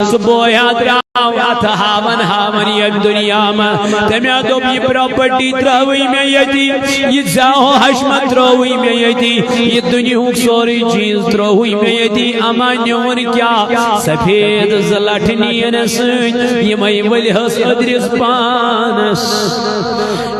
بویا دراو ات ہاون یہ دنیا میں تمیا دوب یہ پراپرٹی تراوی میں یتی یہ زاو حشمت تراوی میں یتی یہ دنیا سوری چیز تراوی میں یتی اما نیون کیا سفید زلٹنین سن یہ میں ولیحس ادرس پانس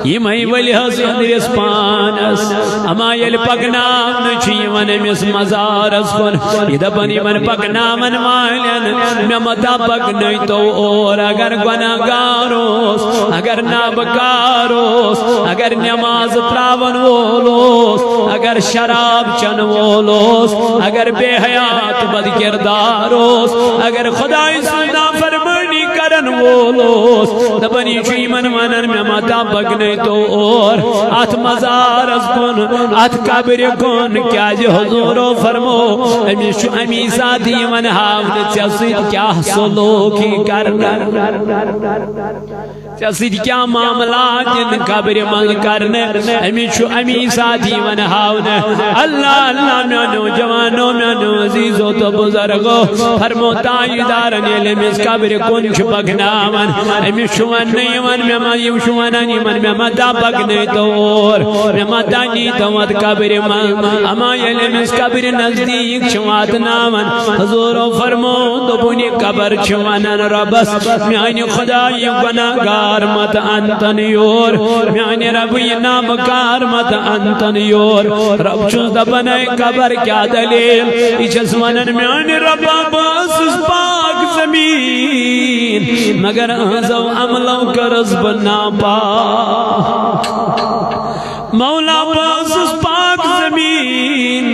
یہ میں ولیحس ادرس پانس اما یل پکنام نچی من امس مزارس کن یہ دبنی من پکنامن مالین میں متا پکنی تو اور اگر گناہگاروس اگر نابکاروس اگر نماز تراون وولوس اگر شراب چن وولوس اگر بے حیات بد کرداروس اگر خدای سنا فرمانی کرن وولوس دبنی چیمن منن میں متا پکنی تو اور ات مزارس کن ات قبر کن کیا جی حضورو فرمو امی ساتھی من حافظ چسید کیا سلوکی کرنا چسید کیا معاملات جن قبر من کرنا امی ساتھی من حافظ اللہ اللہ میں نوجوانوں میں عزیزوں تو بزرگوں فرمو تاجدارن علم اس قبر کن چھپکنا من امی شوان نہیں من میں یم شوانانی من میں مدہ پکنے تو اور میں مدہ نہیں تو مد قبر من اما علم اس قبر نزدیک چھوات نامن حضورو فرمو تو بنی قبر چھوانن ربس میانی خدای گناہگار مت انتنیور میانی ربی نامکار مت انتنیور رب چوز دبنائی قبر کیا دلیل ایچس ونن میانی ربا باسس پاک زمین مگر انزو عملو کرز بنا پاک مولا باسس پاک زمین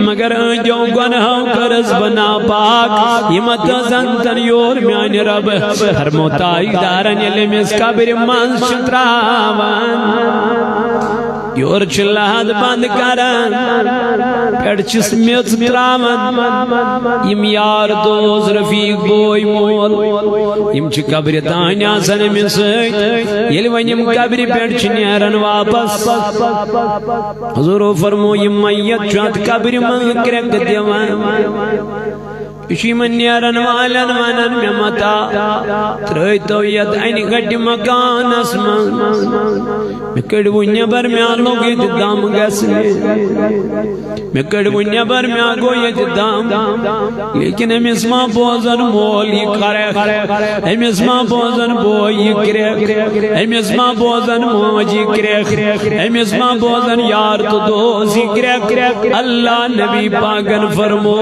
مگر جو گناہوں کرز بنا پاک یمت زنتن یور میان رب ہر موتائی دارن علم اس قبر من شتراوان یور چلہد بند کرن پیڑ چس میت تراون یم یار دوز رفیق بوئی مول یم چھ قبر تانی آسن من سیت یل ونیم قبر پیڑ چھ نیرن واپس حضورو فرمو یم میت چوات قبر من کرک دیوان اسی من نیرن والن ونن میں متا ترائی تو ید این گھٹ مکان اسمان میں کڑو نیبر میں آلوگی دام گسنے میں کڑو نیبر میں آگوی دام لیکن ہم اسما بوزن مولی کرے ہم اسما بوزن بوئی کرے ہم اسما بوزن موجی کرے ہم اسما بوزن یار تو دوزی کرے اللہ نبی پاکن فرمو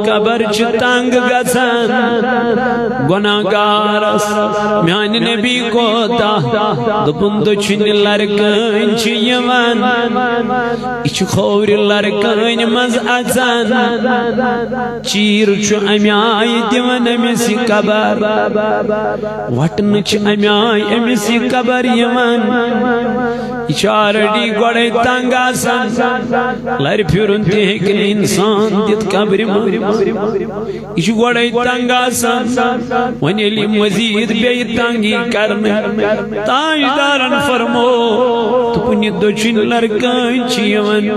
قبر چتا تنگ گسن گناہگارس میان نبی کو تا دپن تو چھن لرکن چھ یوان اچھ خور لرکن مز اچن چیر چھ امیائی دیون امیسی قبر وٹن چھ امیائی امیسی قبر یوان چارڈی گوڑے تنگ آسن لر پھرن تیکن انسان دیت قبر یہ گوڑے تنگ آسان ونیلی مزید بے تنگی کرنے تاجدارن فرمو تو پنی دوچن لرکان چیون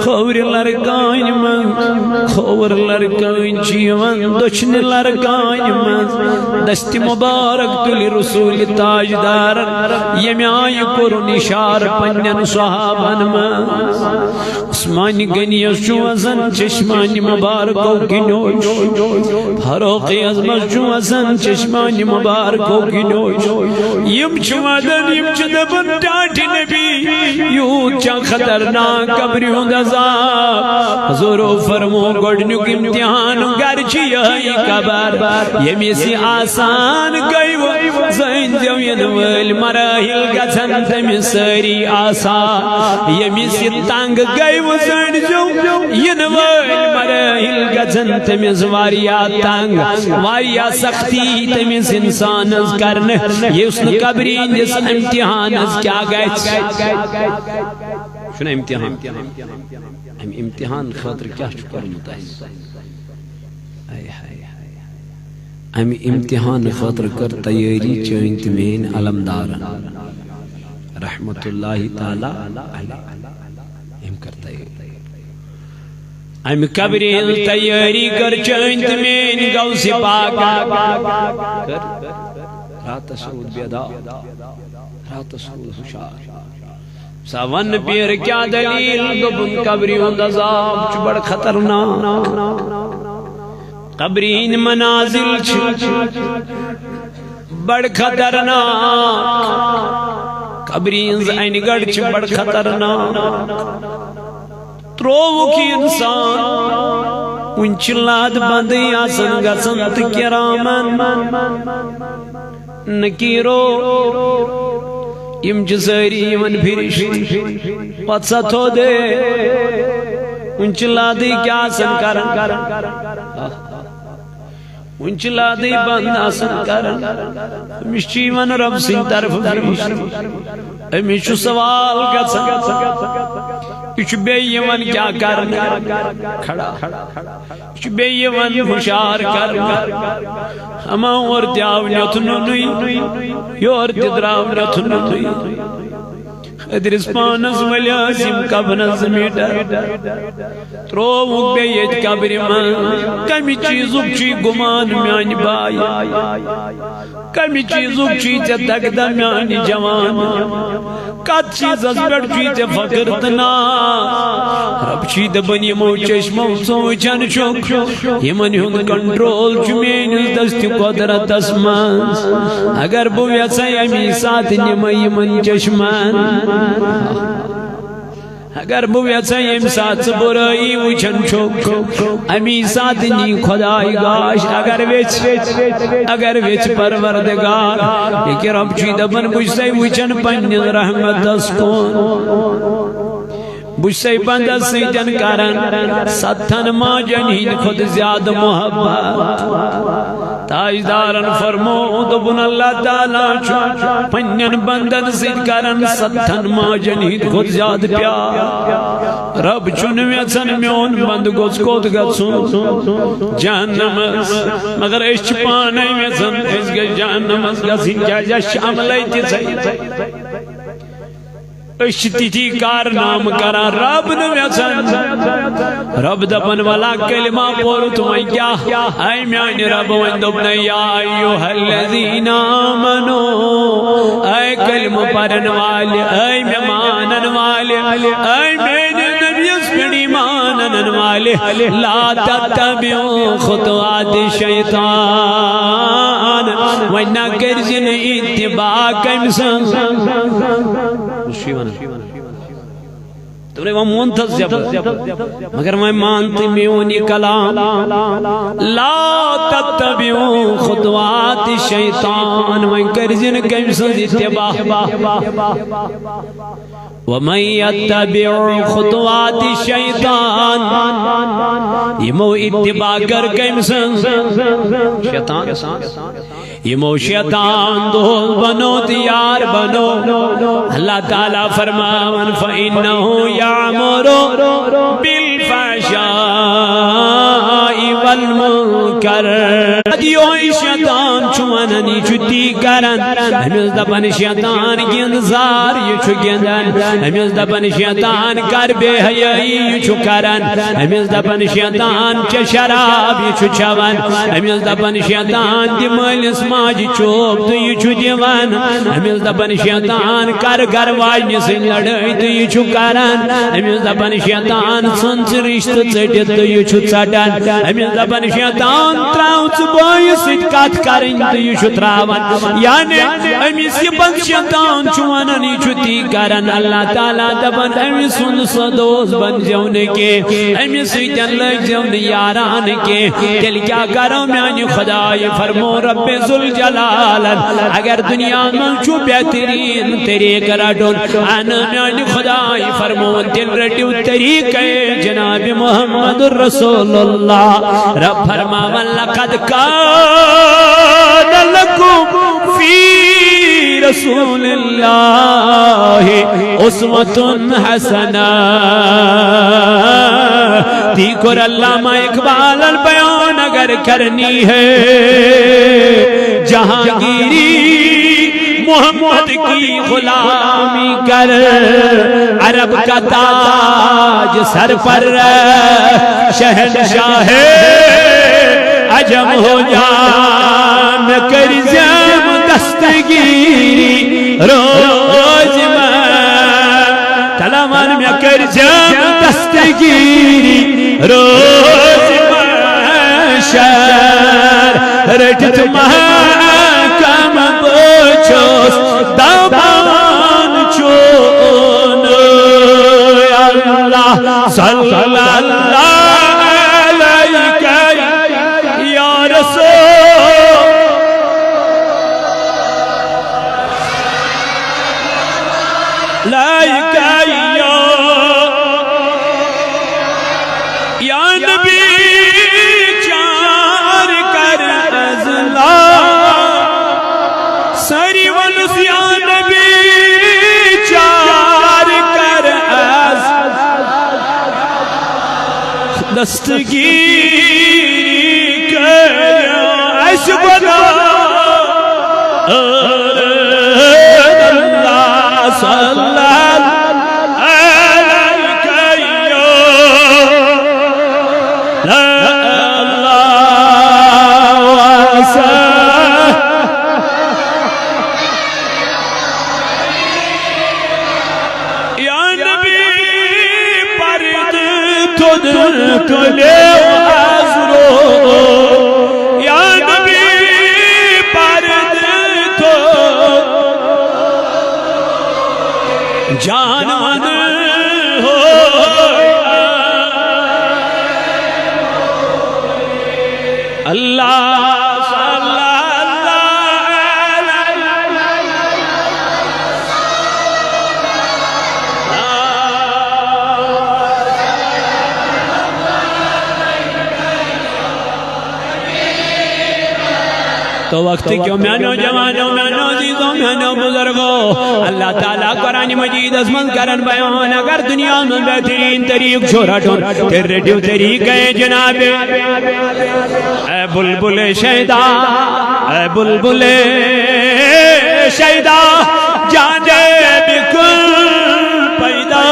خور لرکان من خور لرکان چیون دوچن لرکان من دست مبارک تلی رسول تاجدارن یمی آئی کرو نشار پنین صحابن من عثمانی گنیس چوزن چشمانی مبارکو گنوش فاروقی عظمت چوزن چشمانی مبارکو گنوش یم چوادن یم چدبن ٹاٹ نبی یود چا خطرناک قبری ہوں عذاب حضورو فرمو گوڑنک امتحان گرچی یہی قبر یمی سی آسان گئی و زین دیوین ول مراحل گزن تمی سری آسان یمی سی تنگ گئی و زین دیوین ول مراحل گزن تمی زواریا تنگ واریا سختی تمی انسان از کرنے یہ اس نے قبری جس امتحان از کیا گئے شنو امتحان ہم امتحان خاطر کیا شکر متحس ہم امتحان خاطر کر تیاری چوئنت مین علمدارن رحمت اللہ تعالی ہم کرتا ہے ام قبرین تیاری کر چند مین غوث پاک رات سعود بیدا رات سعود خوشار ساون پیر کیا دلیل دبن قبریون عذاب چھ بڑ خطرناک قبرین منازل چھ بڑ خطرناک قبرین زین گڑ چھ بڑ خطرناک تروو کی انسان انچلاد بندی آسن گسنت کرامن نکیرو یم جسری من پھرشت پتسا تو دے انچلادی کیا آسن کرن انچلادی بند آسن کرن مشچی من رب سن طرف بھرشت امیشو سوال گسن اچھ بے یمن کیا کرنا کھڑا اچھ بے یمن ہوشار کرنا ہما اور دیاو نیتنو نوی یور دیدراو نیتنو نوی ادرس پانس ولی عظیم قبنز میٹر ترووک بے یہ قبر من کمی چیزوک چی گمان میانی بائی کمی چیزوک چی تک دا میانی جوان کت چیز از بڑ چیز فقرتنا رب چید بنی مو چشمو سوچن چک یمن ہون کنٹرول چمین دستی قدرت اسمانس اگر بویسا یمی ساتھ نمی من چشمان اگر بویسا یم ساتھ برائی وچن چک امی ساتھ نی خدای گاش اگر ویچ پروردگار لیکن رب چید بن بجھتے وچن پنی رحمت اسکون بجھتے بند سیجن کرن ستھن ما جنین خود زیاد محبت تاجدارن فرمو دبن اللہ تعالیٰ پنین بندن سید کرن ستھن ما جنین خود زیاد پیار رب چنویتن میون بند گوز کود گسون جہنمس مگر اشچ پانے ویتن اس گے جہنمس گسین جا شاملی تی سید اشتی تھی کارنام کرا رب نویسن رب دبن والا کلمہ پورو تمہیں کیا اے میانی رب وندبن یا ایوہ الذین آمنو اے کلمہ پرن والے اے ممانن والے اے مینے نبی اسپڑی مانن والے لا تتبعو خطوات شیطان وَنَا کرزن اتباع کمسن تمہیں وہ منتظ مگر میں مانتی میونی کلام لا تتبعو خطوات شیطان میں کرزن کمسن اتباع وَمَنْ يَتَّبِعُ خُطُوَاتِ الشَّيْطَانِ یمو اتباع کر کمسن شیطان یمو شیطان دول بنو دیار بنو اللہ تعالیٰ فرماون فَإِنَّهُ يَعْمُرُ بِالْفَحْشَاءِ وَالْمُنْكَرِ دیوئی شیطان چواننی چھتی کرن ہمیز دپن شیطان گنزار یہ چھو گندن ہمیز دپن شیطان کر بے حیائی یہ چھو کرن ہمیز دپن شیطان چہ شراب یہ چھو چون ہمیز دپن شیطان دی مالس ماج چوب تو یہ چھو دیوان ہمیز دپن شیطان کر گر واجنی سے لڑائی تو یہ چھو کرن ہمیز دپن شیطان سنس رشت چٹت تو یہ چھو چٹن ہمیز دپن شیطان تراؤچ بوئی سید کات کریں تو یہ چھو تراون یعنی ہمیز یہ بند شیطان چواننی چھتی کرن اللہ تعالیٰ دبن ہمیں سن صدوز بن جونے کے ہمیں سیدن لگ جونے یاران کے دل کیا کرو میانی خدای فرمو رب ذوالجلال اگر دنیا میں چھو بہترین طریق رٹون انا میانی خدای فرمو دل رٹیو طریق جناب محمد رسول اللہ رب فرماون لقد کان لکم فی رسول اللہ اسوۃ حسنہ دیکھر علامہ اقبال البیان اگر کرنی ہے جہانگیری محمد محمد کی غلامی کر عرب کا تاج سر پر شہنشاہ عجم ہو جان کر جم دستگیری روز میں کلامان میں کر جم دستگیری روز میں شہر رجت محکم بچوس دبان چون اللہ صلی اللہ دستگیری کر ایس بنا اللہ صلی اللہ کلے وازرو یا نبی پرد تو جانان ہو اللہ تو وقت کیوں میانو جوانو میانو عزیزوں میانو بزرگوں اللہ تعالیٰ قرآن مجید عظمت کرن بیان اگر دنیا میں بہترین طریق چھوڑا ٹھون تیر ریڈیو طریق ہے جناب اے بلبل شیدہ اے بلبل شیدہ جانے بکل پیدا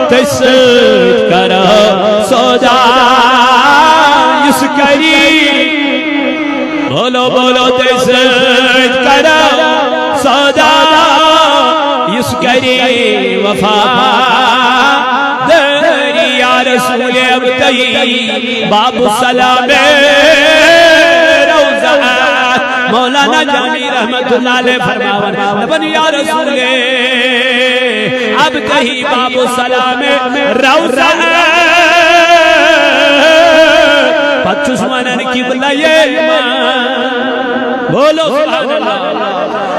تسد کرا سودا اس کری بولو بولو تسد کرا سودا یس کری وفا دری یا رسول ابتئی باب السلام روزہ مولانا جامی رحمت اللہ علیہ فرماون نبن یا رسول ابتئی باب السلام روزہ پچھوس مانن قبلہ ایمان بولو سبحان اللہ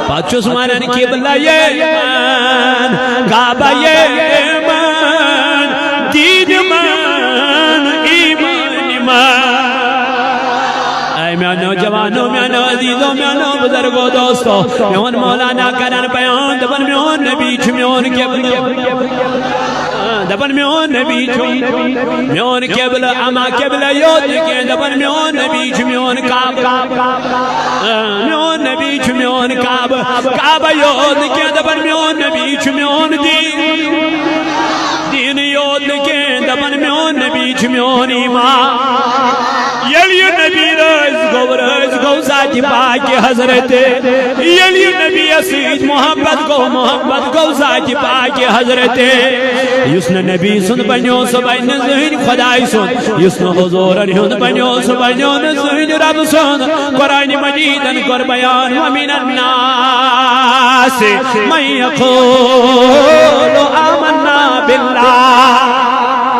پچھوس مانن قبلہ ایمان کعبہ ایمان دین مان ایمان ایمان اے میانو جوانو میانو عزیزو میانو بزرگو دوستو میون مولانا کرن بیان دبن میون نبی چھ میون قبلہ دبن میون نبی چھ میون قبلہ اما قبلہ یود کے دبن میون نبی چھ میون کعبہ میون نبی چھ میون کعبہ کعبہ یود کے دبن میون نبی چھ میون دین یود کے دبن میون نبی چھ میون ایمان یلی نبی رز گو ذات پاک حضرت یلی نبی اسید محبت گو ذات پاک حضرت یسن نبی سن بنیو سبین زہن خدای سن یسن حضورن ہند بنیو سبین زہن رب سن قرآن مجیدن کر بیان ومن الناس من یقول آمنا باللہ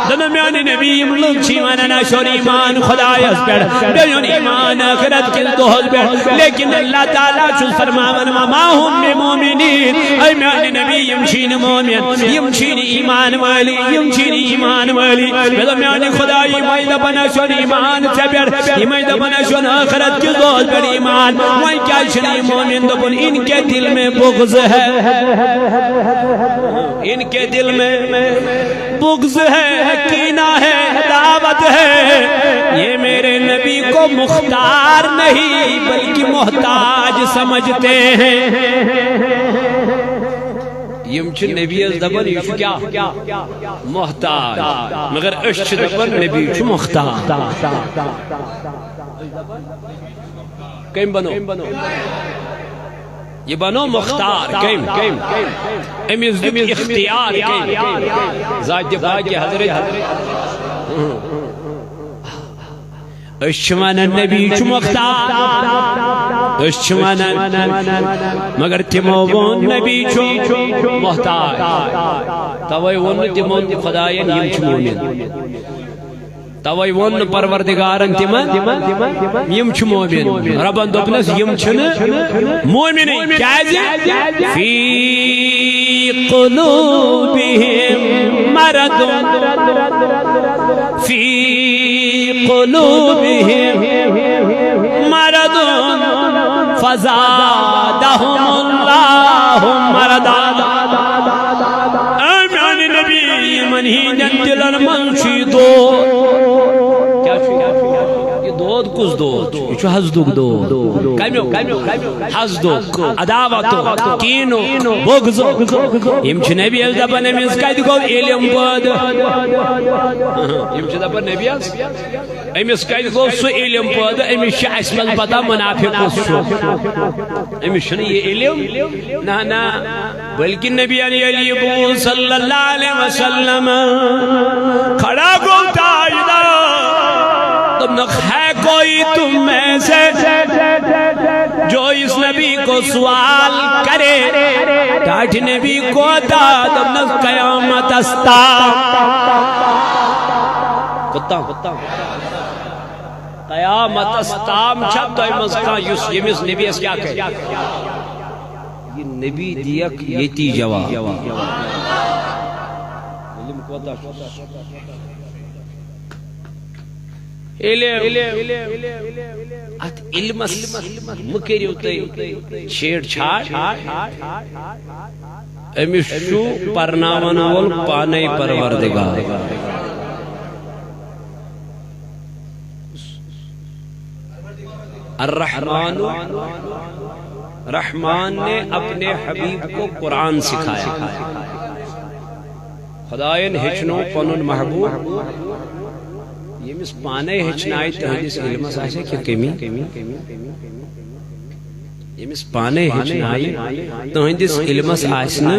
دنمیان نبی ملک چیمانا شور ایمان خدای اس پر بیون ایمان آخرت کل تو حض پر لیکن اللہ تعالیٰ چوز فرماون وما ہم بمومنین اے میان نبی یمشین مومن یمشین ایمان والی یمشین ایمان والی دنمیان خدای مائی دبنا شور ایمان چبر مائی دبنا شور آخرت کل تو حض پر ایمان مائی کیا شنی مومن دبن ان کے دل میں بغض ہے ان کے دل میں بغض ہے کینہ ہے دعوت ہے یہ میرے نبی کو مختار نہیں بلکہ محتاج سمجھتے ہیں یہ نبی دبن یہ کیا محتاج مگر اشچ دبن نبی محتاج کیم بنو یہ بنو مختار کیم امیز دب اختیار کیم ذات باقی حضرت اشچمان نبی مختار اشچمان مگر تمون نبی محتاج توئی ون تمون خدایان یم مومن توئی ون پروردگارن تمن یم مومن ربن دوپنس یم مومن فی قلوبهم مرض فی قلوبهم مرض فزادهم الله مرضا آمین نبی منہی دلن منشی دود یہ دود کس دود یہ چھو حزدوک دود کمیو حزدوک عداوتو کینو بغزو یم چھ نبی از دپن امیز کد گو علم بود یم چھ دپن نبی از امیز کد گو سو علم بود امیز چھ اسمل پتا منافق اس شو امیز چھ یہ علم نا بلکہ نبی علی صلی اللہ علیہ وسلم کھڑا گو تاجدہ تم نہ ہے کوئی تم میں سے جو اس نبی کو سوال کرے ٹاٹ نبی کو دادم نہ قیامت استا کتا قیامت استام چھب تو امزکا یمیس نبی اس کیا کہے یہ نبی دیک یتی جواب علم کوتا علم مکریو تی چھیڑ چھاڑ امیش شو پرناون اول پانے پروردگار الرحمن رحمان نے اپنے حبیب کو قرآن سکھایا خدایان ہچنو پنن محبوب یہ مس پانے ہچنائی تہندس علم آسے کہ کمی یہ مس پانے ہچنائی تہندس علم آسنا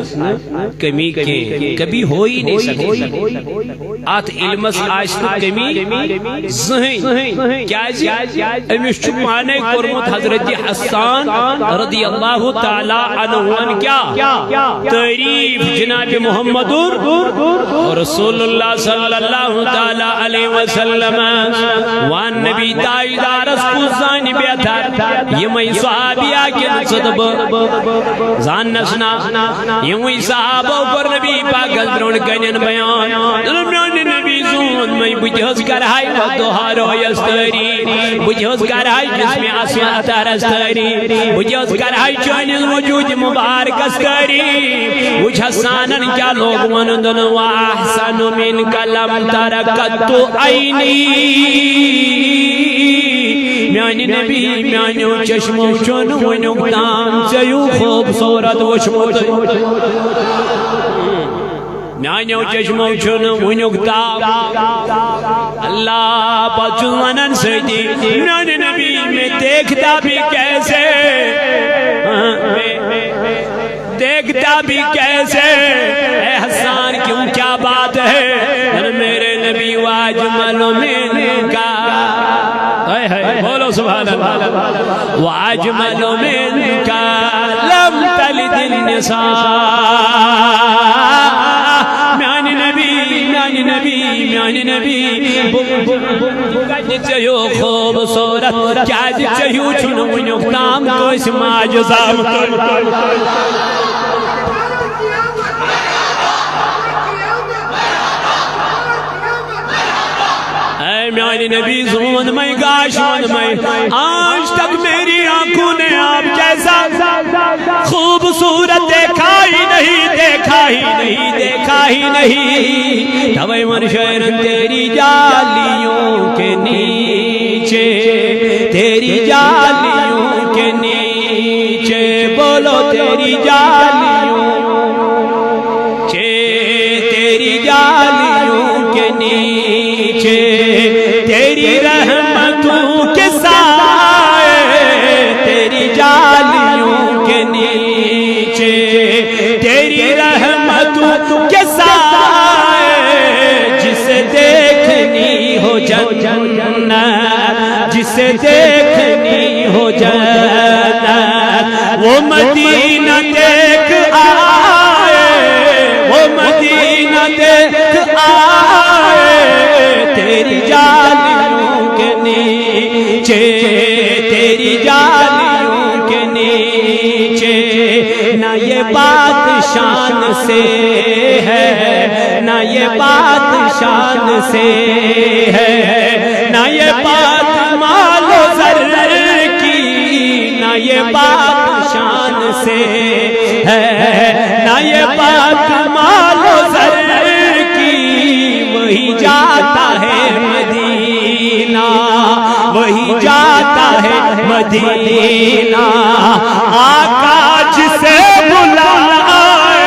کمی کے کبھی ہوئی نہیں سکے آت علم آسنا کمی زہین کیا جی امیش چو پانے کرمت حضرت حسان رضی اللہ تعالی عنہ کیا تعریف جناب محمد رسول اللہ صلی اللہ تعالی علیہ وسلم وان نبی تائیدار اسکوزانی بیتر یمی صحابیہ کے صدب زان نسنا یمی صحابہ پر نبی پاک ازبرون کنین بیان دلمیان نبی زون میں بجھز کرہائی ودوہارو یستری بجھز کرہائی جسم اسماء ترستری بجھز کرہائی چانیز وجود مبارک استری وچھ حسانن کیا لوگ وندن واحسن من کلم ترکتو عینی میانی نبی میانیو چشمو چون ونیو کتام چیو خوبصورت وشموت میانیو چشمو چون ونیو کتام اللہ بچونن سیدی میانی نبی میں دیکھتا بھی کیسے دیکھتا بھی کیسے اے حسان کیوں کیا بات ہے میرے نبی واجمل منکا بولو سبحان اللہ واجمل منکا لم تلد النساء میانی نبی میانی نبی میانی نبی چیو خوبصورت کیا چیو چھنو ونیوکتام کوئی ماجزام میانی نبی زون میں گاشون میں آج تک میری آنکھوں نے آپ جیسا خوبصورت دیکھا ہی نہیں دیکھا ہی نہیں دیکھا ہی نہیں توائی من شہرن تیری جالیوں کے نیچے تیری جالیوں کے جسے دیکھنی ہو جنت وہ مدینہ دیکھ آئے، وہ مدینہ دیکھ آئے، تیری جالیوں کے نیچے، تیری جالیوں کے نیچے، نہ یہ بات شان سے ہے، نہ یہ بات شان سے ہے، نہ یہ بات مال و زر کی، نہ یہ بات شان سے ہے، نہ یہ بات مال و زر کی، وہی جاتا ہے مدینہ، وہی جاتا ہے مدینہ، آقا جسے بلائے،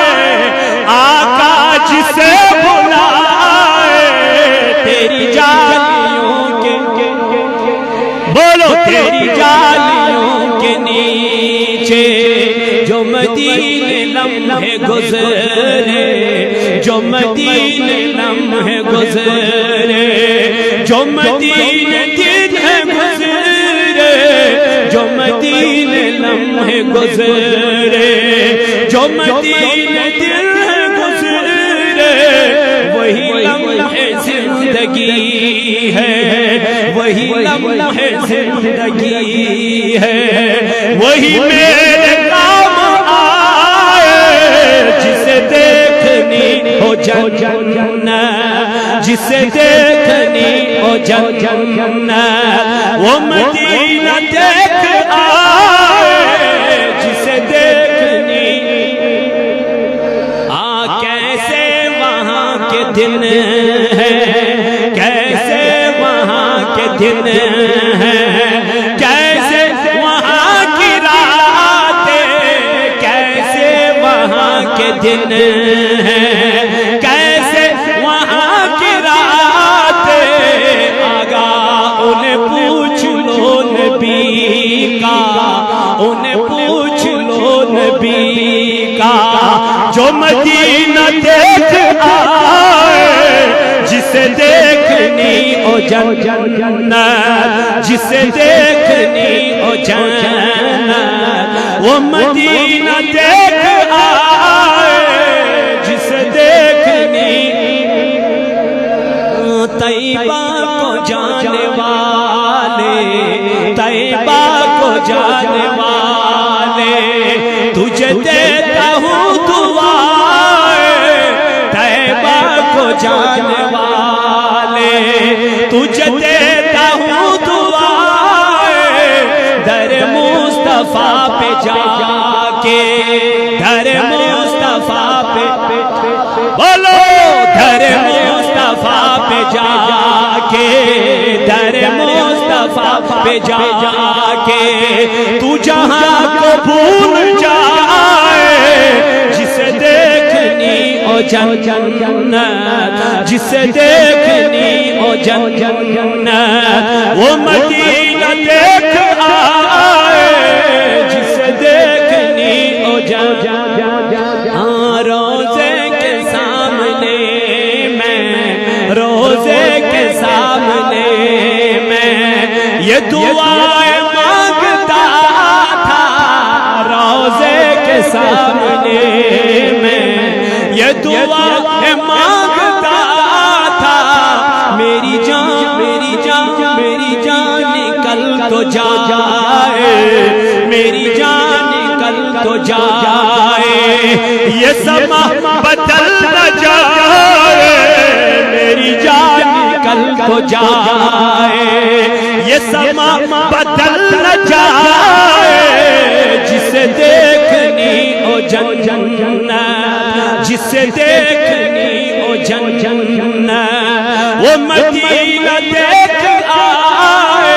آقا جسے بلائے، تیری جالیوں کے، بولو تیری جالیوں کے نیچے، جو مدینے لمحے گزرے، جو مدینے لمحے گزرے، جو مدینے دن گزرے، جو مدینے لمحے گزرے، جو مدینے دن گزرے، وہی لمحے زندگی ہے، وہی لمحے زندگی ہے، وہی میرے کام آئے، جسے دیکھنی ہو جنت، جسے دیکھنی ہو جنت وہ مدینہ دیکھ آئے، جسے دیکھنی کیسے وہاں کے دن ہیں، کیسے وہاں کے دن ہیں، کیسے وہاں کی راتیں، کیسے وہاں کے دن ہیں، کیسے وہاں کی راتیں، آگاہ انہیں پوچھ لو نبی کا، انہیں پوچھ لو نبی کا، جو مدینہ دیکھ آئے، جسے دیکھنی ہو جنت، جسے دیکھنی ہو جنت وہ مدینہ دیکھ آئے، جسے دیکھنی، طیبہ کو جانے والے، طیبہ کو جانے والے، تجھے دیتا ہوں دعائیں، طیبہ کو جانے والے، تجھے دیتا ہوں دعائیں، در مصطفیٰ پہ جا کے، در مصطفیٰ پہ، بولو در مصطفیٰ پہ جا کے، در مصطفیٰ پہ جا کے، تو جہاں کو بھول جائے، جسے دیکھنی ہو جنت، جسے دیکھنی ہو جنت وہ مدینہ دیکھ آئے، جسے دیکھنی ہو جنت، ہاں روزے کے سامنے میں، روزے کے سامنے میں یہ دعائیں مانگتا تھا، روزے کے سامنے میں یہ دعائیں مانگتا تھا، میری جان، میری جان، میری جان نکل تو جائے، میری جان نکل تو جائے، یہ سما بدل نہ جائے، میری جان نکل تو جائے، یہ سما بدل نہ جائے، جسے دیکھنی ہو جنت، جسے دیکھنی ہو جنت وہ مدینہ دیکھ آئے،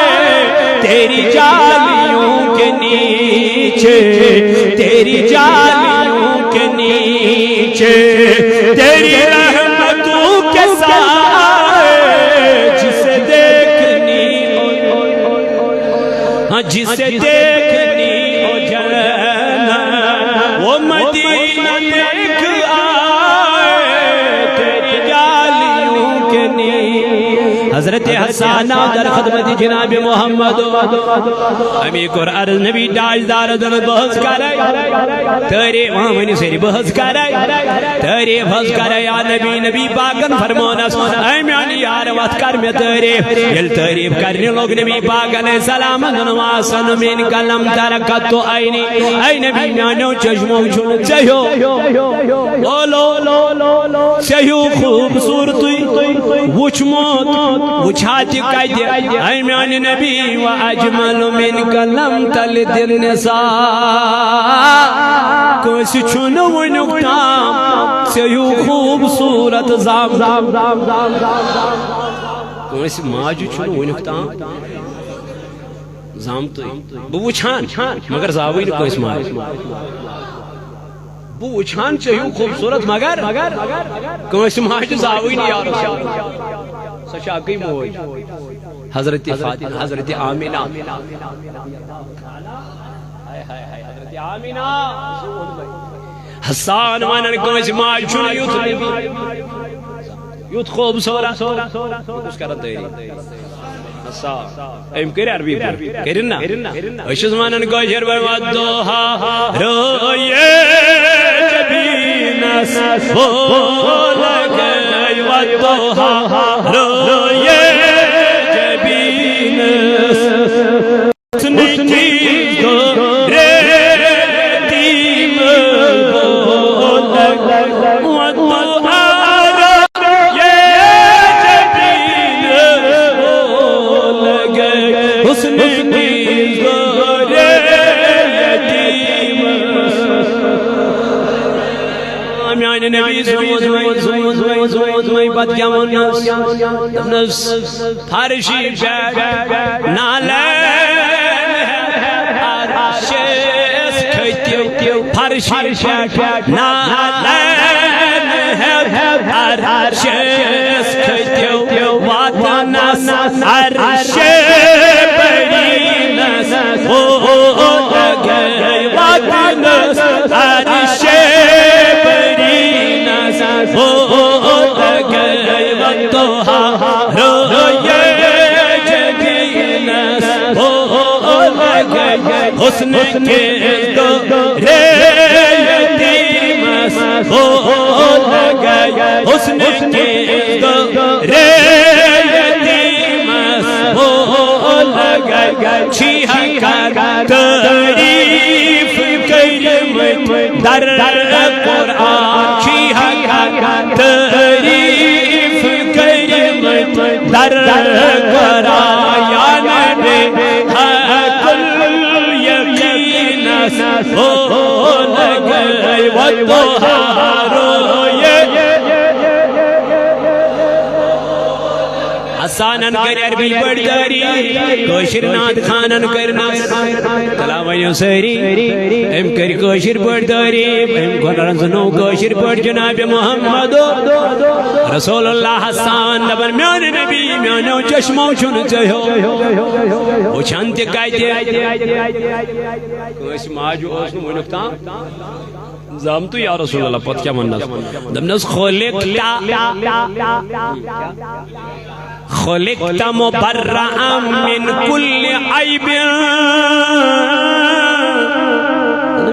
تیری جالیوں کے نیچے، تیری جالیوں کے نیچے، تیری رحمتوں کے سائے، جسے دیکھنی ہو، جسے دیکھنی ہو جنت وہ مدینہ دیکھ آئے، تیری جالیوں کے نیچے، حضرت حسان در خدمت جناب محمد امی قرآن نبی تاجدار دن بحث کرے تعریف ہمیں سری بحث کرے تعریف حض کرے یا نبی نبی پاکن فرمونس اے میانی یار وقت کر میں تعریف یل تعریف کرنے لوگ نبی پاکن سلام دنواسن من کلم ترکت تو آئینی اے نبی میانو چشموں چھن چہو بولو چہو خوبصورتی وچموت وچھاتی قید اے میانی نبی و اجمل من کلم تلد النساء کوسی چھنو ونکتام چہو خوبصورت زام کوسی ماجو چھنو ونکتام زام تو بوچھان مگر زاوی نہ کوئی ماج بوچھان چہو خوبصورت مگر کوئی ماج زاوی نہ یا رسول سچا گئی موج حضرت فاطمہ حضرت آمینہ حضرت آمینہ حسان وانن کوئی ماج چھن یوت خوبصورت اس کرت دیری ایم کرے عربی کرنا اشز مانن گوشر ودوها رویے جبینس بولگئی ودوها رویے جبینس سنیتیز دو ریتیم بولگئی ودوها نبی زوزوی بد گمونس فرشی نالین عرشیس کھتیو فرشی نالین عرشیس کھتیو واتنس عرشی برینس گئی واتنس عرشی گئی وقتها رویے جبینس گئی حسن کے رے یتیمس گئی حسن کے رے یتیمس گئی چھیہ کر تعریف کرم در قرآن تعریف کرم در قرآن یا نبی حق الیقینس لگئی والضحا رویے حسانن کر عربی برداری کوشر ناد خانن کرنا تلاویوں سری ام کر کوشر برداری ام کنرن سنو کوشر برد جناب محمد رسول اللہ حسان دبن میان نبی میانو چشمو چون چہو وہ چانتی قائدی کوش ماجو اسنو منکتا زامتو یا رسول اللہ پت کیا مننا دمنس خلقت مبرعا من كل عیب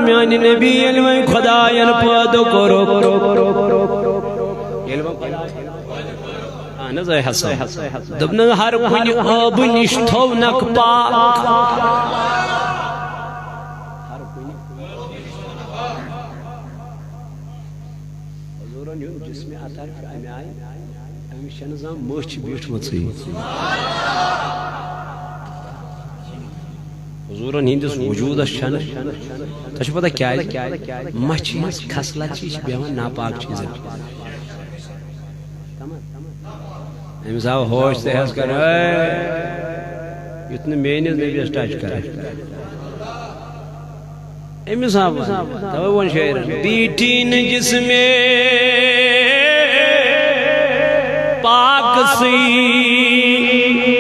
میانی نبی علم خدا ینپاد کرو نظر حسن دبنا ہر کنی آب نشتو نک پاک حضوران یون جسم عطار فرمی آئی ہمیشہ نظام موچ بیٹھ مطسی حضوران ہندس وجود شن تشو پتا کیا ہے مچھیز کھسلا چیز بیوان ناپاک چیز ہے امساو ہوش سے حس کر اتنے مینز میں بھی اسٹاچ کر امساو تو ون شعر بیٹین جس میں پاک سی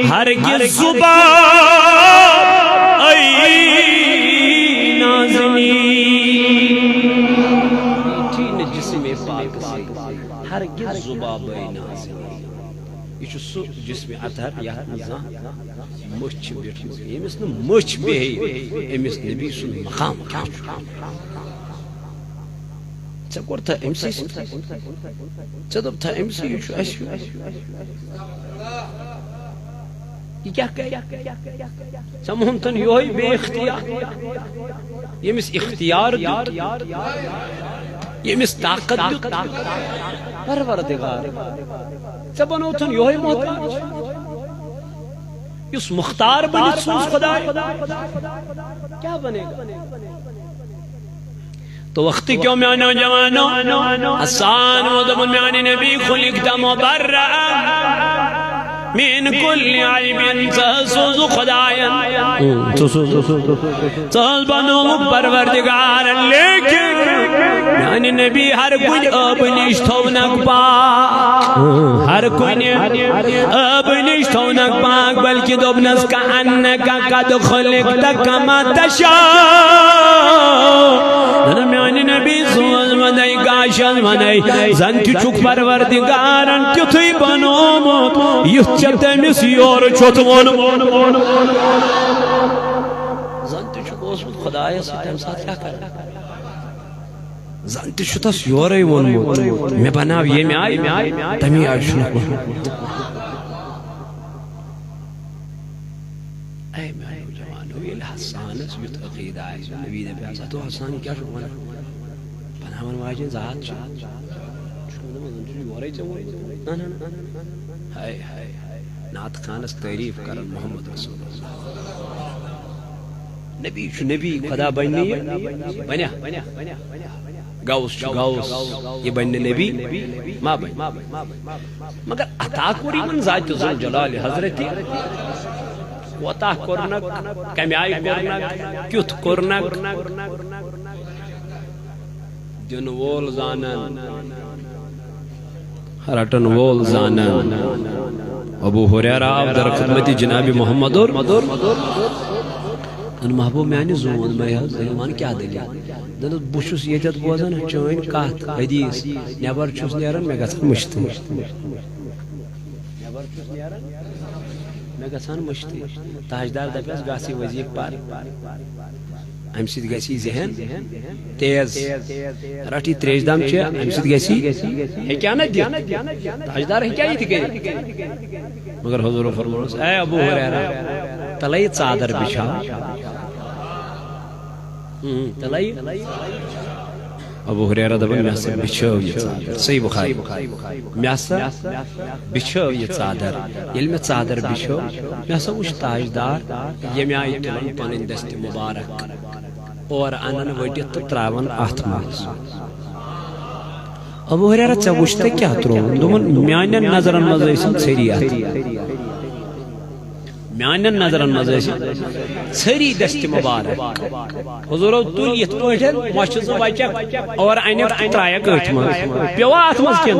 ہرگز زبان ای نازنی بیٹین جس میں پاک سی ہرگز زبان ای نازنی یہ سو جسم اطہر یہ زان مچھ بیٹھ یمس نہ مچھ بیہی امس نبی سن مقام کیا ژکور تھا امسی ژدب تھا امسی یہ کیا کہ سمہم تن یوہی بے اختیار یمس اختیار دیت یمس طاقت دیت پروردگار بنو تن یوہی محتاج یس مختار بنت سوز خدا کیا بنے گا تو وقت کیوں میانا جوانو حسان و دمن میانی نبی خلق دا مبرع من کل عیب تحسوز خدایا تحس بنو پروردگار لیکن میانی نبی ہر کچھ اب نشتونک پاک ہر کچھ اب نشتونک پاک بلکہ دوبنس کا انکا قد خلقت کما تشاء میانی نبی سوز منائی گاشن منائی زنتی چک پروردگارن کتوی بنومت یت چتمیس یور چتمون زنتی چک اسمت خدای ستم ساتھ کیا کر زنتی چتس یوری ونمت میں بناو یہ میں آئی تمی آئی شنک اے میں آئی جوانو یہ حسان اس یت عقید آئی نبی نے بیاسا تو حسان کیا شکوانا بناون واجن ذات شاید شکوانا زنتی یوری چموری ہائے ہائے نعت خانس تعریف کرن محمد رسول اللہ نبی شو نبی خدا بنی بنیا گاؤس یہ بنی نبی ما بنی مگر عطا کوری من ذات ذو جلال حضرتی و عطا کرنک کمیائی کرنک کیت کرنک دن وول زانن رٹن وول زانن ابو حریرہ در خدمتی جناب محمد اور ان محبوب میانی زون میں زمان کیا دلی دنس بوشس یتت بوزن چوین کات حدیث نیبر چوس نیرن میں گژھان مشتی میں گژھان مشتی تاجدار دپیس گاسی وزیق پار ام سید گسی ذہن تیز رٹی تریش دم چھ ام سید گسی ہیکیا نہ دی تاجدار ہیکیا یہ دی مگر حضور فرماس اے ابو ہریرہ تلائی چادر بچھا تلائی ابو ہریرہ دبن میاسا بچھو یہ چادر صحیح بخاری میاسا بچھو یہ چادر یل میں چادر بچھو میاسا وش تاجدار یمی آئی تلن پنن دست مبارک اور انن وڈیت تراون آتماس ابو ہریرہ چوشتے کیا ترون دومن میانن نظرن مزیسن چھریات میانن نظرن مزیسن چھری دست مبارک حضورو تول یت پوٹن مشز وچک اور اینک ترایا کٹ مز پیوا اتمز کین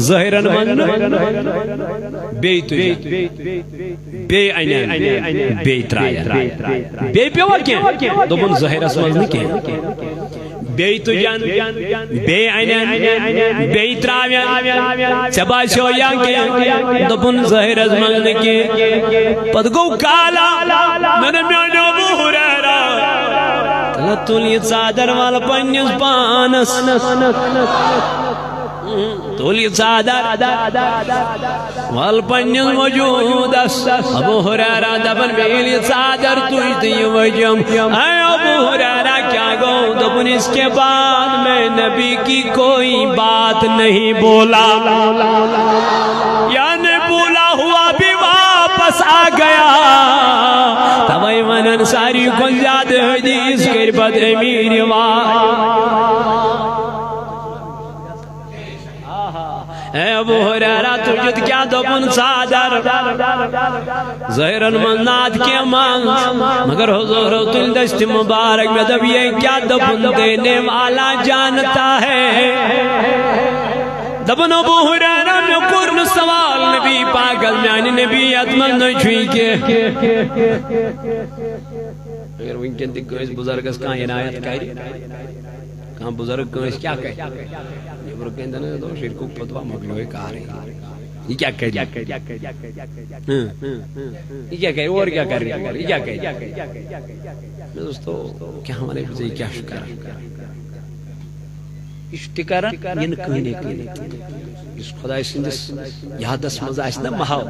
ظاہرن من بیت بے اینن بے ترایا بے پیوا کین دوبن ظاہر اسمز نہ کین بے تو جان بے اینن بے ترایا چبا شو یا کین دوبن ظاہر اسمز نہ کین پد گو کالا من میانو ابو حریرہ تل یہ چادر وال پنس پانس تل یہ چادر وال پنس موجود ابو حریرہ دبن بیل یہ چادر تجھ دی وجم اے ابو حریرہ کیا گو دبن اس کے بعد میں نبی کی کوئی بات نہیں بولا یعنی بولا ہوا بھی واپس آ گیا توائی منن ساری کو زیادہ حدیث کر بد امیر اے ابو حریرہ تجھت کیا دبن چادر ظاہرن منات کے مان مگر حضور تل دست مبارک میں دب یہ کیا دبن دینے والا جانتا ہے دبن ابو حریرہ میں قرن سوال نبی پاکل میانی نبی اتمن نچوئی کے اگر ونکن تک کوئی بزرگس کہاں عنایت کہی کہاں بزرگ کوئی کیا کہی نیبر کہندن دو شرکو پتوا مگلوئے کہا رہی یہ کیا کر اور کیا کر رہی ہے، یہ کیا کر دوستو کیا ہمارے بزے کیا شکر اشتکار ین کہنے اس خدا سندس یادس مز آسنا محاو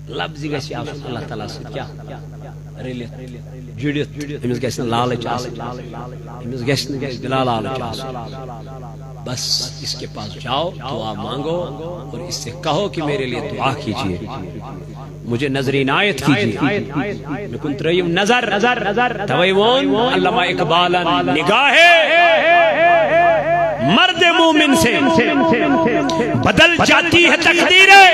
لفظی گژھِ آسُن اللہ تعالیٰ سۭتۍ کیا رٔلِتھ جُڑِتھ أمِس گژھِ نہٕ لالچ آسٕنۍ أمِس گژھِ نہٕ بلا لالچ آسُن بس اس کے پاس جاؤ دعا مانگو اور اس سے کہو کہ میرے لیے دعا کیجیے مجھے نظر عنایت کیجیے میں کن تریم نظر توئی وون علامہ اقبال نگاہ مرد مومن سے بدل جاتی ہے تقدیریں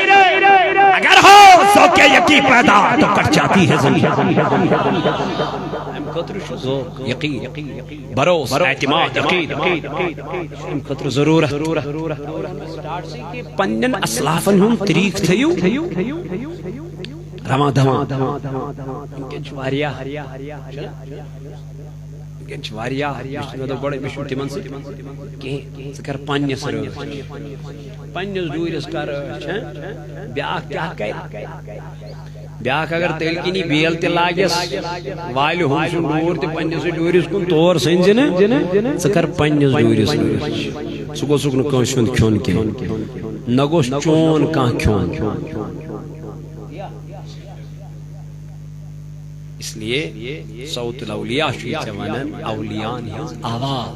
اگر ہو ذوق یقین پیدا تو کٹ جاتی ہے زمین یقین بروس اعتماد یقین خطر ضرورت پنن اسلافن ہم طریق تھیو رما دھما پنس ڈورس کر بیاکھ اگر تیل کنی بیل تہ لاگس والہ ہم سن ڈور تہ پنس ڈورس کن تور سنزن ثر پنس ڈورس سہ گوس نہ کٲنٛسہِ ہُنٛد کھیوٚن کینٛہہ نہ گوس چون کانٛہہ کھیوٚن اس لیے صوت الاولیاء ونان اولیان ہنز آواز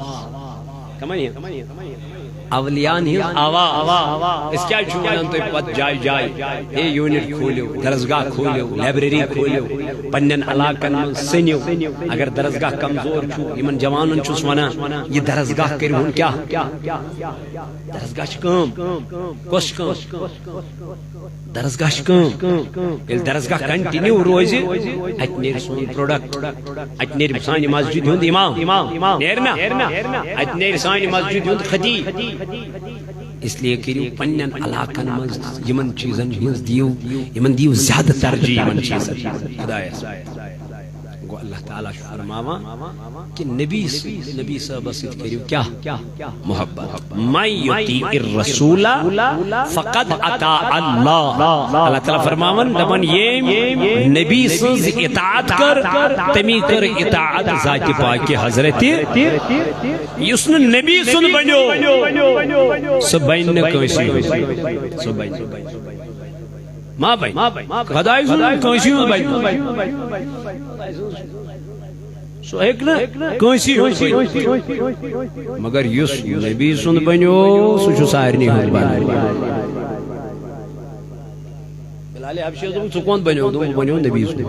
اولیان ہنز آواز اس کیا ونان تھی پت جائے جائے یہ یونٹ کھولیو درسگاہ کھولیو لائبریری کھولیو پنن علاقن من سنیو اگر درسگاہ کمزور چھو یمن جوانن چھس ونان یہ درسگاہ کرون کیا درسگاہ چھ کام کس کام درسگاہ چھ کام یل درسگاہ کنٹینیو روزِ ات نیر سون پروڈکٹ ات نیر سانہِ مسجد ہند امام نیرنا ات نیر سانہِ مسجد ہند خطیب اس لیے کریو پنن علاقن مز یمن چیزن ہنز دیو زیادہ ترجیح یمن چیزن خدایا گو اللہ تعالیٰ فرماوا کہ نبی صاحب سے کریو کیا محبت من یطیع الرسول فقد اطاع اللہ اللہ تعالیٰ فرماون دپن یہ نبی سنز اطاعت کر تمی کر اطاعت ذات پاک حضرت یس نبی سن بنو سب بین کیسی سب بین ما بین خدای سن کیسی بین سو ایک نا کیسی مگر یس نبی سن بنو سو چھ سارنی ہن بن بلال حبشی تو کون بنو نبی سن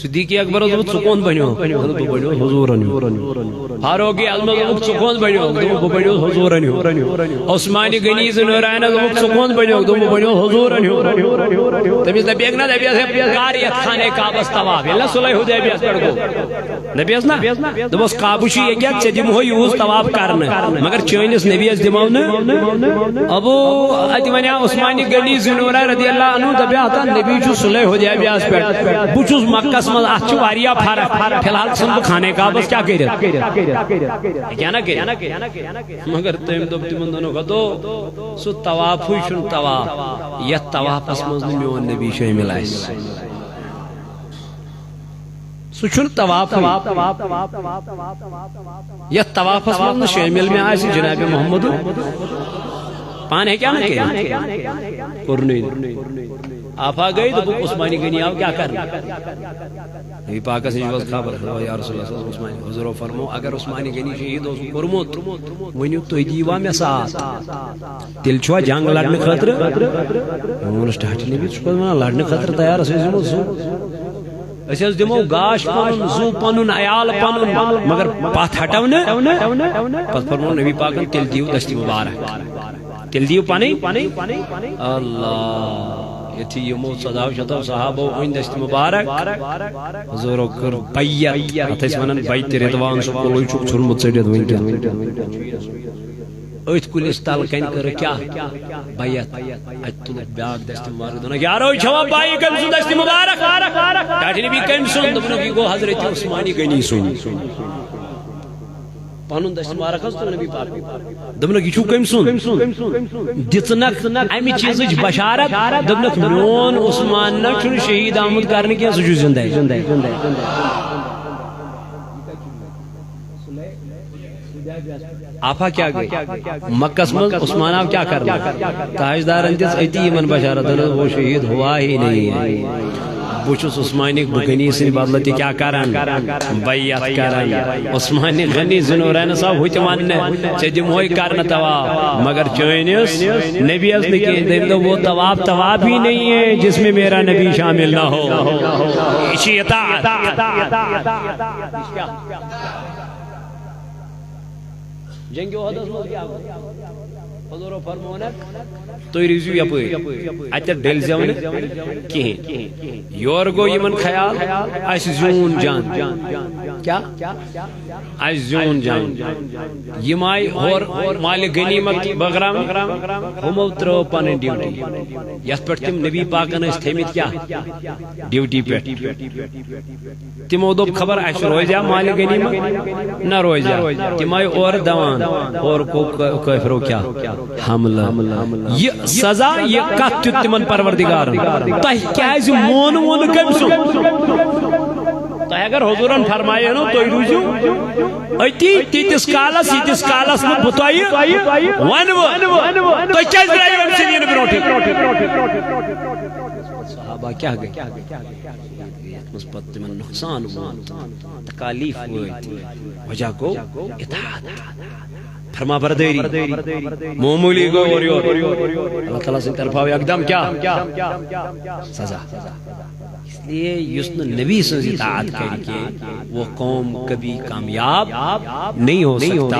صدیق اکبر کون بنو حضور فاروق اعظم کون بنو حضور عثمان غنی نوران کون بنو حضور تمس دپیک نا کاریت خانہ کعبہ طواف یل صلح حدیبیہ پہ گو دپیس نا دپس کعبہ چھ یہ ژے دمہو یوز طواف کرنے مگر چٲنِس نبیس دمو نا ابو ات ونیا عثمان غنی نوران رضی اللہ عنہ دپیا تا نبی چھ صلح حدیبیہ پہ بہ چھس مکہ مز ات واریاہ فرق فی الحال چھن بہ خانہ کعبہ کیا کرت کیا نہ مگر تم دپ تمن دونوں گدو سو طواف چھن طواف یت طوافس مز میون نبی شامل آس سو چھن طواف یت طوافس مز شامل میں آس جناب محمد پان ہے کیا نہ کرنے آفا گئی تو عثمانی غنی آو کیا کر نبی پاک سے جو خبر یا رسول اللہ صلی اللہ علیہ وسلم حضور فرمو اگر عثمانی غنی شہید ہو کرمت ونیو تو دیوا میں ساتھ دل چھوا جنگ لڑنے خاطر مون سٹارٹ نبی چھو لڑنے خاطر تیار اسے دمو گاش پنن زو پنن عیال پنن مگر پتھ ہٹو نا پتھ فرمو نبی پاک تل دیو دستی مبارک تل دیو پانی اللہ یتی یمو صدا شتو صحابو ان دست مبارک حضور کر بیعت اتس ونن بیت رضوان سو کولوی چھ چھرمت سڈت ونٹ ات کلس تل کن کر کیا بیعت ات تل بیاک دست مبارک دون یارو چھوا بائی کم سو دست مبارک ڈاٹی نبی کم سن دپنو کی گو حضرت عثمانی غنی سن پانون دست مبارک حض تو نبی پاک دبنک یہ چھو کم سن دتنک امی چیزچ بشارت دبنک میون عثمان نہ چھن شہید آمد کرنے کی سجو زندہ آپا کیا گئی مکہ میں عثمان آپ کیا کرنا تاجدار انتیس ایتی من بشارت وہ شہید ہوا ہی نہیں ہے بوچھوس عثمانی غنی سن بدلتی کیا کرن بیعت کرن عثمانی غنی زنورین صاحب ہوئی تماننے چیدیم ہوئی کرنا تواب مگر چوئنیس نبی اس نے کہیں دیم دو وہ تواب ہی نہیں ہے جس میں میرا نبی شامل نہ ہو اسی اطاعت جنگی وحدث مجھ کیا حضور فرمونک تو ریزیو یا پوئی اچھا ڈیل زیونے کہیں یور گو یمن خیال ایس زیون جان کیا ایس زیون جان یمائی اور مال غنیمت بغرام ہمو ترو پانے ڈیوٹی یس پر تم نبی پاکن اس تھیمیت کیا ڈیوٹی پر تم او دو خبر ایس روئی جا مال غنیمت نہ روئی جا تمائی اور دوان اور کو کفرو کیا حملہ یہ سزا یہ کت تمن پروردگار تہ کیاز مون کم سو تہ اگر حضورن فرمائے نو تو روزو اتی تیتس کالس نو بتائی ون تو کیاز برائی ون سین بروٹے صحابہ کیا گئے مثبت تمن نقصان تکالیف ہوئی وجہ کو اطاعت فرما برداری معمولی گو اور اللہ تعالیٰ سے طرفاوی اقدام کیا سزا اس لیے یسن نبی سے اطاعت کر کے وہ قوم کبھی کامیاب نہیں ہو سکتا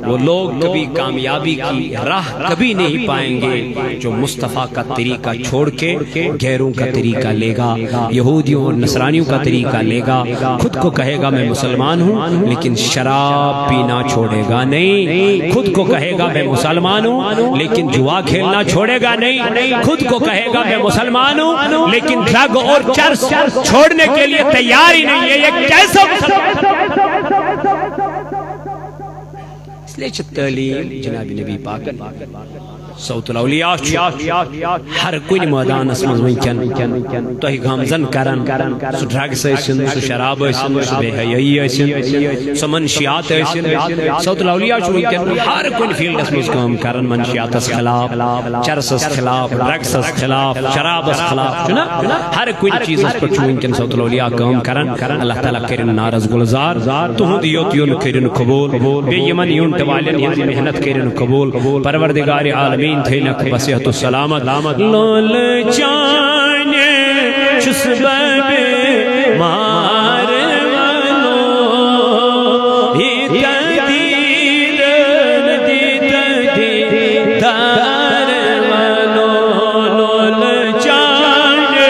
وہ لوگ کبھی کامیابی کی راہ کبھی نہیں پائیں گے جو مصطفیٰ کا طریقہ چھوڑ کے غیروں کا طریقہ لے گا یہودیوں اور نصرانیوں کا طریقہ لے گا خود کو کہے گا میں مسلمان ہوں لیکن شراب پینا چھوڑے گا نہیں خود کو کہے گا میں مسلمان ہوں لیکن جوا کھیلنا چھوڑے گا نہیں خود کو کہے گا میں مسلمان ہوں لیکن ڈرگ اور چرس چھوڑنے کے لیے تیار ہی نہیں ہے یہ کیسا اس لیے تعلیم جناب نبی پاک صوت الاولیاء ہر کوئی میدان اسمز ونکن تو ہی گامزن کرن سو ڈرگس ایسن سو شراب ایسن سو بے حیائی ایسن سو منشیات ایسن صوت الاولیاء ونکن ہر کوئی فیلڈ اسمز کام کرن منشیات اس خلاف چرس اس خلاف ڈرگس اس خلاف شراب اس خلاف ہر کوئی چیز اس پر ونکن صوت الاولیاء کام کرن اللہ تعالیٰ کرن نارز گلزار تو ہوں دیوت یون کرن قبول بے یمن یون توالین یعنی محنت کرن قبول پروردگار عالمین تھینک بصیحت و سلامت لول چانے چسبب مار ونو ہی تدیر ندی تدیدار ونو لول چانے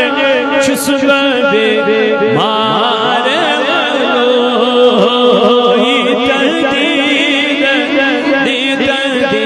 چسبب مار ونو ہی تدیر ندی تدیدار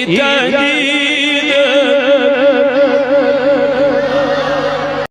تهدي